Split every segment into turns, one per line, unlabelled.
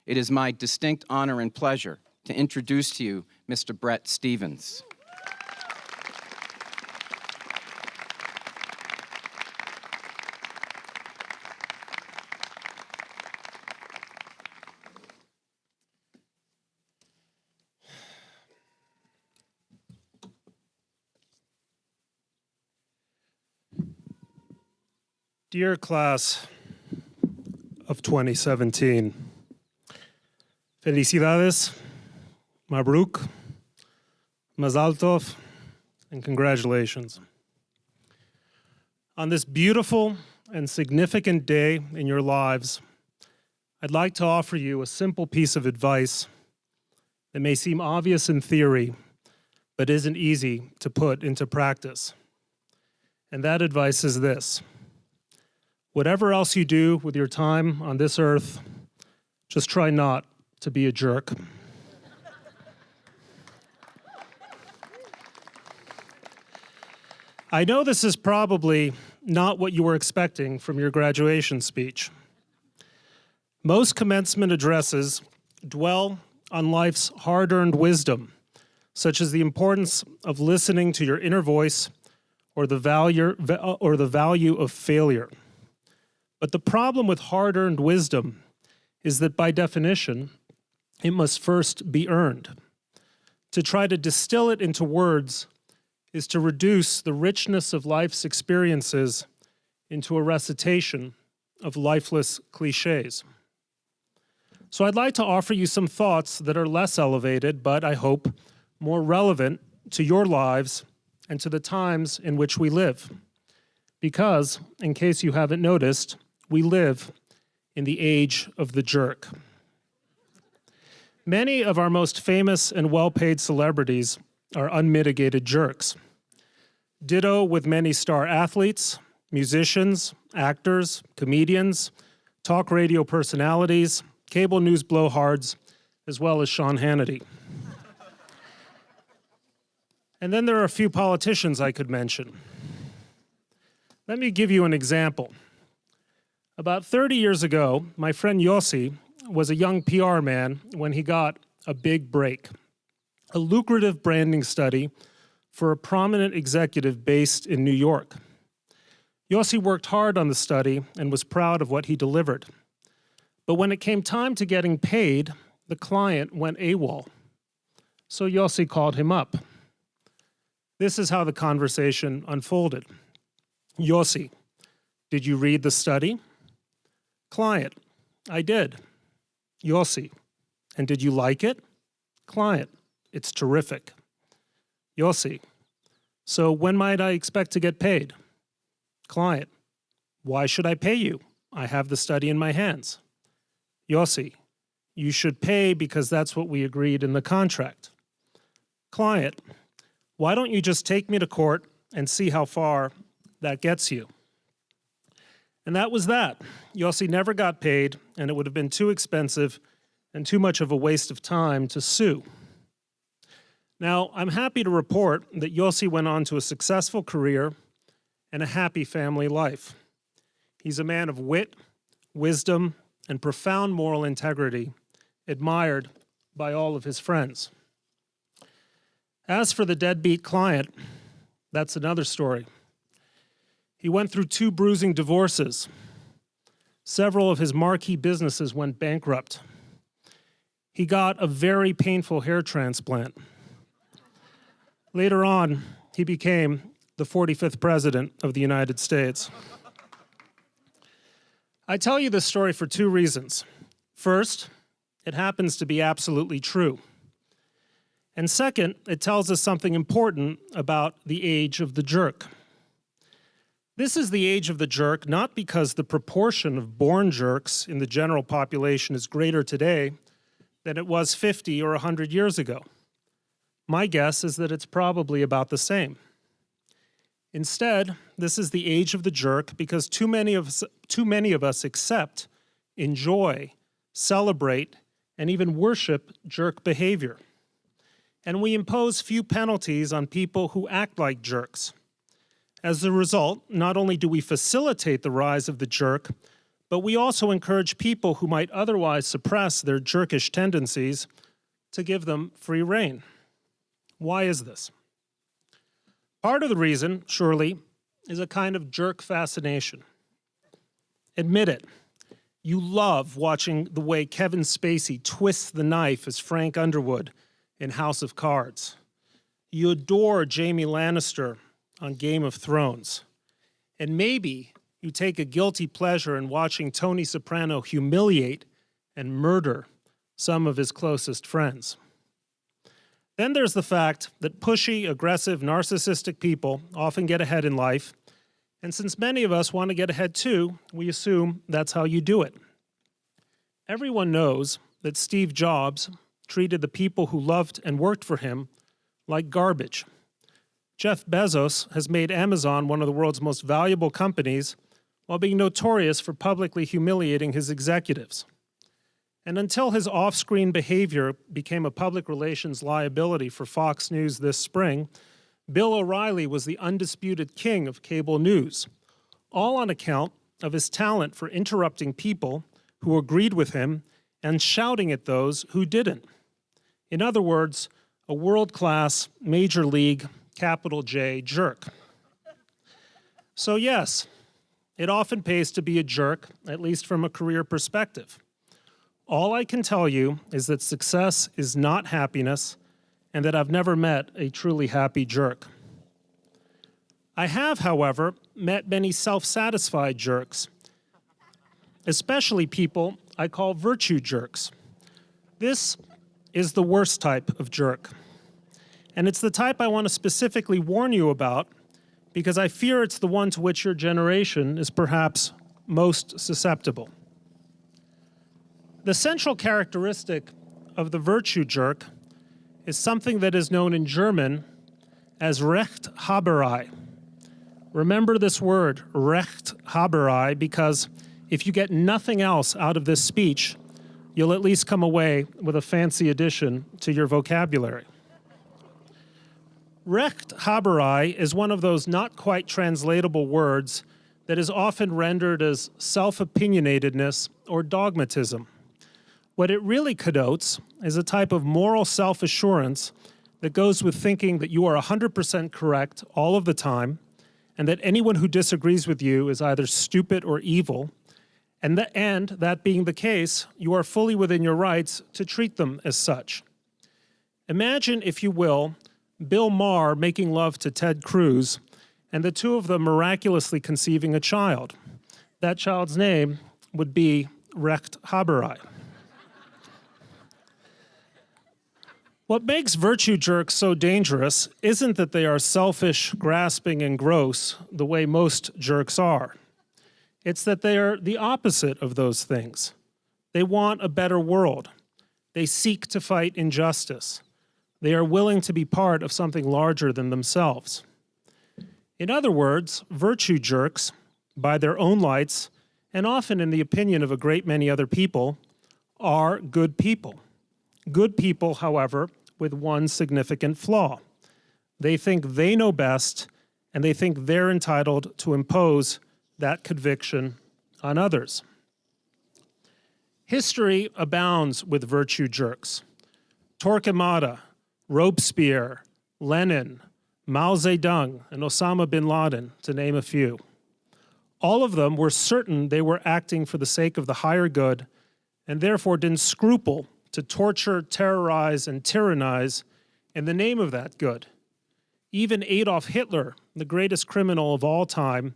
it is my distinct honor and pleasure to introduce to you Mr. Bret Stevens.
Dear class of 2017, felicidades, mabruk, mazal tov, and congratulations. On this beautiful and significant day in your lives, I'd like to offer you a simple piece of advice that may seem obvious in theory, but isn't easy to put into practice. And that advice is this: whatever else you do with your time on this earth, just try not to be a jerk. I know this is probably not what you were expecting from your graduation speech. Most commencement addresses dwell on life's hard-earned wisdom, such as the importance of listening to your inner voice or the value of failure. But the problem with hard-earned wisdom is that by definition, it must first be earned. To try to distill it into words is to reduce the richness of life's experiences into a recitation of lifeless cliches. So I'd like to offer you some thoughts that are less elevated, but I hope more relevant to your lives and to the times in which we live. Because, in case you haven't noticed, we live in the age of the jerk. Many of our most famous and well-paid celebrities are unmitigated jerks. Ditto with many star athletes, musicians, actors, comedians, talk radio personalities, cable news blowhards, as well as Sean Hannity. And then there are a few politicians I could mention. Let me give you an example. About 30 years ago, my friend Yossi was a young PR man when he got a big break, a lucrative branding study for a prominent executive based in New York. Yossi worked hard on the study and was proud of what he delivered. But when it came time to getting paid, the client went AWOL. So Yossi called him up. This is how the conversation unfolded. Yossi, did you read the study? Client, I did. Yossi, and did you like it? Client, it's terrific. Yossi, so when might I expect to get paid? Client, why should I pay you? I have the study in my hands. Yossi, you should pay because that's what we agreed in the contract. Client, why don't you just take me to court and see how far that gets you? And that was that. Yossi never got paid, and it would have been too expensive and too much of a waste of time to sue. Now, I'm happy to report that Yossi went on to a successful career and a happy family life. He's a man of wit, wisdom, and profound moral integrity, admired by all of his friends. As for the deadbeat client, that's another story. He went through 2 bruising divorces. Several of his marquee businesses went bankrupt. He got a very painful hair transplant. Later on, he became the 45th president of the United States. I tell you this story for 2 reasons. First, it happens to be absolutely true. And second, it tells us something important about the age of the jerk. This is the age of the jerk not because the proportion of born jerks in the general population is greater today than it was 50 or 100 years ago. My guess is that it's probably about the same. Instead, this is the age of the jerk because too many of us accept, enjoy, celebrate, and even worship jerk behavior. And we impose few penalties on people who act like jerks. As a result, not only do we facilitate the rise of the jerk, but we also encourage people who might otherwise suppress their jerkish tendencies to give them free rein. Why is this? Part of the reason, surely, is a kind of jerk fascination. Admit it. You love watching the way Kevin Spacey twists the knife as Frank Underwood in House of Cards. You adore Jaime Lannister on Game of Thrones. And maybe you take a guilty pleasure in watching Tony Soprano humiliate and murder some of his closest friends. Then there's the fact that pushy, aggressive, narcissistic people often get ahead in life, and since many of us want to get ahead too, we assume that's how you do it. Everyone knows that Steve Jobs treated the people who loved and worked for him like garbage. Jeff Bezos has made Amazon one of the world's most valuable companies while being notorious for publicly humiliating his executives. And until his off-screen behavior became a public relations liability for Fox News this spring, Bill O'Reilly was the undisputed king of cable news, all on account of his talent for interrupting people who agreed with him and shouting at those who didn't. In other words, a world-class, major league, capital J jerk. So yes, it often pays to be a jerk, at least from a career perspective. All I can tell you is that success is not happiness, and that I've never met a truly happy jerk. I have, however, met many self-satisfied jerks, especially people I call virtue jerks. This is the worst type of jerk, and it's the type I want to specifically warn you about because I fear it's the one to which your generation is perhaps most susceptible. The central characteristic of the virtue jerk is something that is known in German as Rechthaberei. Remember this word, Rechthaberei, because if you get nothing else out of this speech, you'll at least come away with a fancy addition to your vocabulary. Rechthaberei is one of those not quite translatable words that is often rendered as self-opinionatedness or dogmatism. What it really connotes is a type of moral self-assurance that goes with thinking that you are 100% correct all of the time, and that anyone who disagrees with you is either stupid or evil, and that being the case, you are fully within your rights to treat them as such. Imagine, if you will, Bill Maher making love to Ted Cruz, and the two of them miraculously conceiving a child. That child's name would be Rechthaberei. What makes virtue jerks so dangerous isn't that they are selfish, grasping, and gross the way most jerks are. It's that they are the opposite of those things. They want a better world. They seek to fight injustice. They are willing to be part of something larger than themselves. In other words, virtue jerks, by their own lights, and often in the opinion of a great many other people, are good people. Good people, however, with one significant flaw. They think they know best, and they think they're entitled to impose that conviction on others. History abounds with virtue jerks. Torquemada, Robespierre, Lenin, Mao Zedong, and Osama bin Laden, to name a few. All of them were certain they were acting for the sake of the higher good, and therefore didn't scruple to torture, terrorize, and tyrannize in the name of that good. Even Adolf Hitler, the greatest criminal of all time,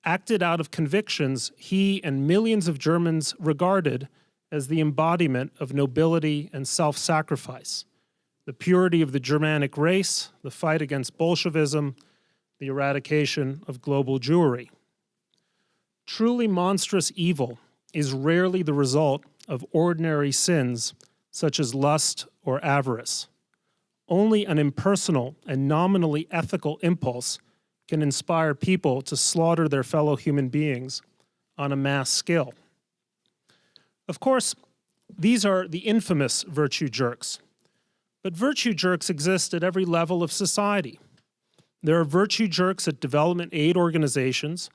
acted out of convictions he and millions of Germans regarded as the embodiment of nobility and self-sacrifice. The purity of the Germanic race, the fight against Bolshevism, the eradication of global Jewry. Truly monstrous evil is rarely the result of ordinary sins such as lust or avarice. Only an impersonal and nominally ethical impulse can inspire people to slaughter their fellow human beings on a mass scale. Of course, these are the infamous virtue jerks. But virtue jerks exist at every level of society. There are virtue jerks at development aid organizations,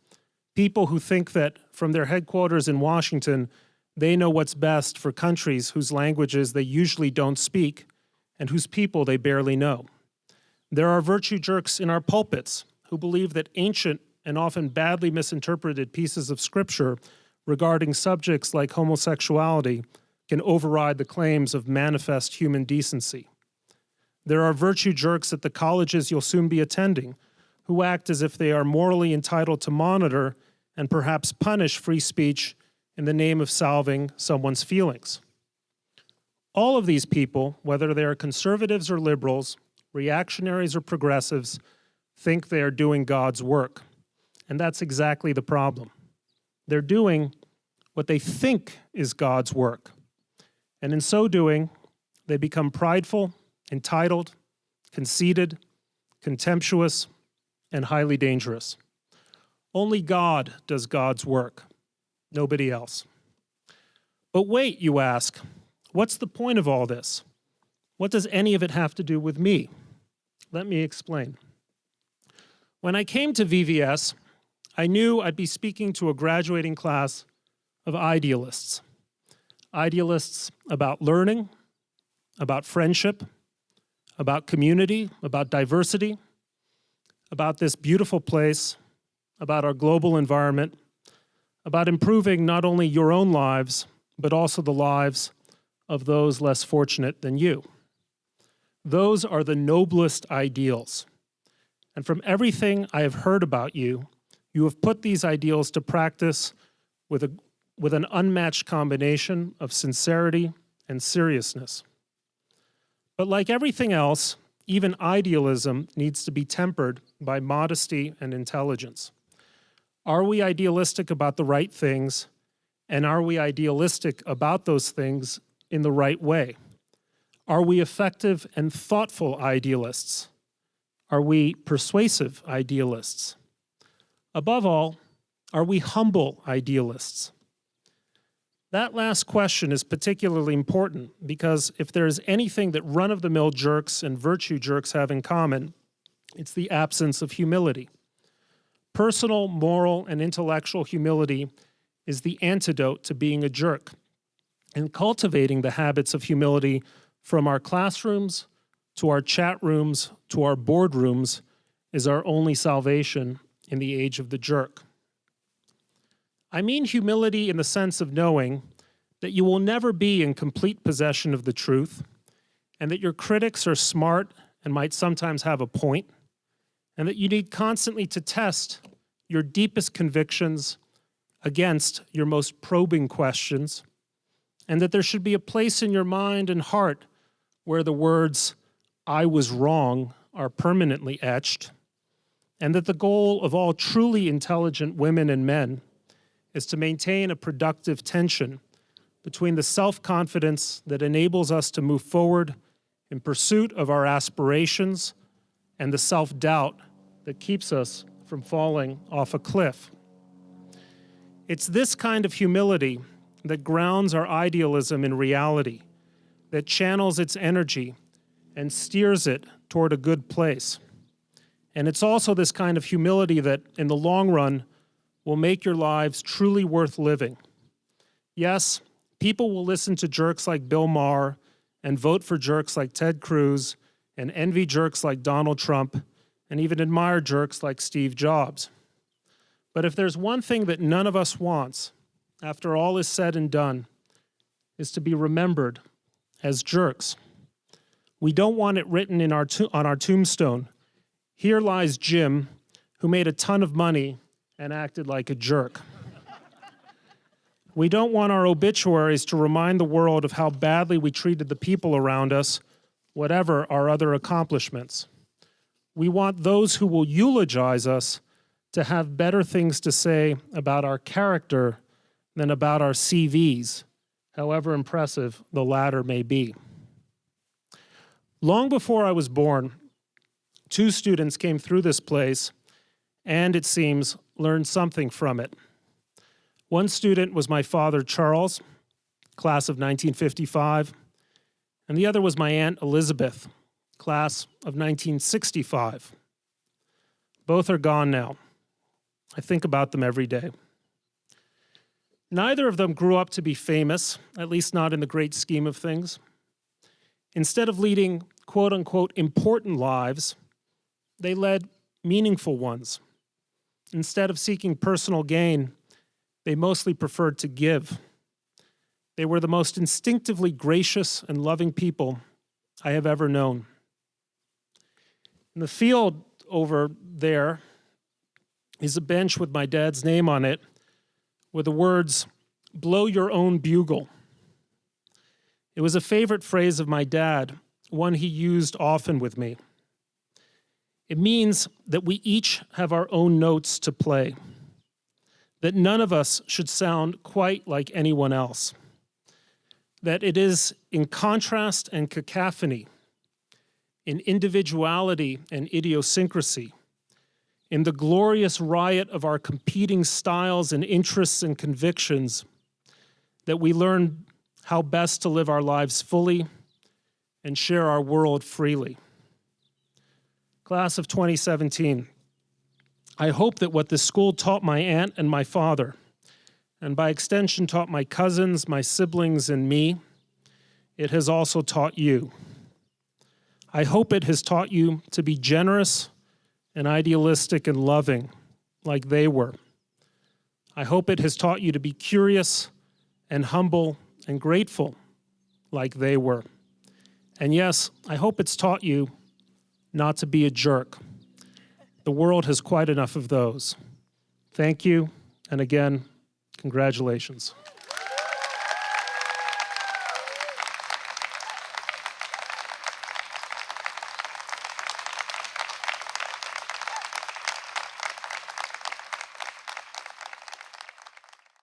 People who think that from their headquarters in Washington, they know what's best for countries whose languages they usually don't speak and whose people they barely know. There are virtue jerks in our pulpits who believe that ancient and often badly misinterpreted pieces of scripture regarding subjects like homosexuality can override the claims of manifest human decency. There are virtue jerks at the colleges you'll soon be attending who act as if they are morally entitled to monitor and perhaps punish free speech in the name of salving someone's feelings. All of these people, whether they are conservatives or liberals, reactionaries or progressives, think they are doing God's work. And that's exactly the problem. They're doing what they think is God's work. And in so doing, they become prideful, entitled, conceited, contemptuous, and highly dangerous. Only God does God's work, nobody else. But wait, you ask, what's the point of all this? What does any of it have to do with me? Let me explain. When I came to VVS, I knew I'd be speaking to a graduating class of idealists. Idealists about learning, about friendship, about community, about diversity, about this beautiful place, about our global environment, about improving not only your own lives, but also the lives of those less fortunate than you. Those are the noblest ideals. And from everything I have heard about you, you have put these ideals to practice with an unmatched combination of sincerity and seriousness. But like everything else, even idealism needs to be tempered by modesty and intelligence. Are we idealistic about the right things, and are we idealistic about those things in the right way? Are we effective and thoughtful idealists? Are we persuasive idealists? Above all, are we humble idealists? That last question is particularly important because if there is anything that run-of-the-mill jerks and virtue jerks have in common, it's the absence of humility. Personal, moral, and intellectual humility is the antidote to being a jerk. And cultivating the habits of humility from our classrooms to our chat rooms to our boardrooms is our only salvation in the age of the jerk. I mean humility in the sense of knowing that you will never be in complete possession of the truth, and that your critics are smart and might sometimes have a point, and that you need constantly to test your deepest convictions against your most probing questions, and that there should be a place in your mind and heart where the words, "I was wrong," are permanently etched, and that the goal of all truly intelligent women and men is to maintain a productive tension between the self-confidence that enables us to move forward in pursuit of our aspirations and the self-doubt that keeps us from falling off a cliff. It's this kind of humility that grounds our idealism in reality, that channels its energy and steers it toward a good place. And it's also this kind of humility that, in the long run, will make your lives truly worth living. Yes, people will listen to jerks like Bill Maher and vote for jerks like Ted Cruz and envy jerks like Donald Trump and even admire jerks like Steve Jobs. But if there's one thing that none of us wants, after all is said and done, is to be remembered as jerks. We don't want it written in on our tombstone, "Here lies Jim, who made a ton of money and acted like a jerk." We don't want our obituaries to remind the world of how badly we treated the people around us, whatever our other accomplishments. We want those who will eulogize us to have better things to say about our character than about our CVs, however impressive the latter may be. Long before I was born, two students came through this place and, it seems, learned something from it. One student was my father, Charles, class of 1955, and the other was my Aunt Elizabeth, class of 1965. Both are gone now. I think about them every day. Neither of them grew up to be famous, at least not in the great scheme of things. Instead of leading quote-unquote important lives, they led meaningful ones. Instead of seeking personal gain, they mostly preferred to give. They were the most instinctively gracious and loving people I have ever known. In the field over there is a bench with my dad's name on it with the words, "Blow your own bugle." It was a favorite phrase of my dad, one he used often with me. It means that we each have our own notes to play, that none of us should sound quite like anyone else, that it is in contrast and cacophony, in individuality and idiosyncrasy, in the glorious riot of our competing styles and interests and convictions, that we learn how best to live our lives fully and share our world freely. Class of 2017, I hope that what this school taught my aunt and my father, and by extension taught my cousins, my siblings, and me, it has also taught you. I hope it has taught you to be generous and idealistic and loving, like they were. I hope it has taught you to be curious and humble and grateful, like they were. And yes, I hope it's taught you not to be a jerk. The world has quite enough of those. Thank you, and again, congratulations.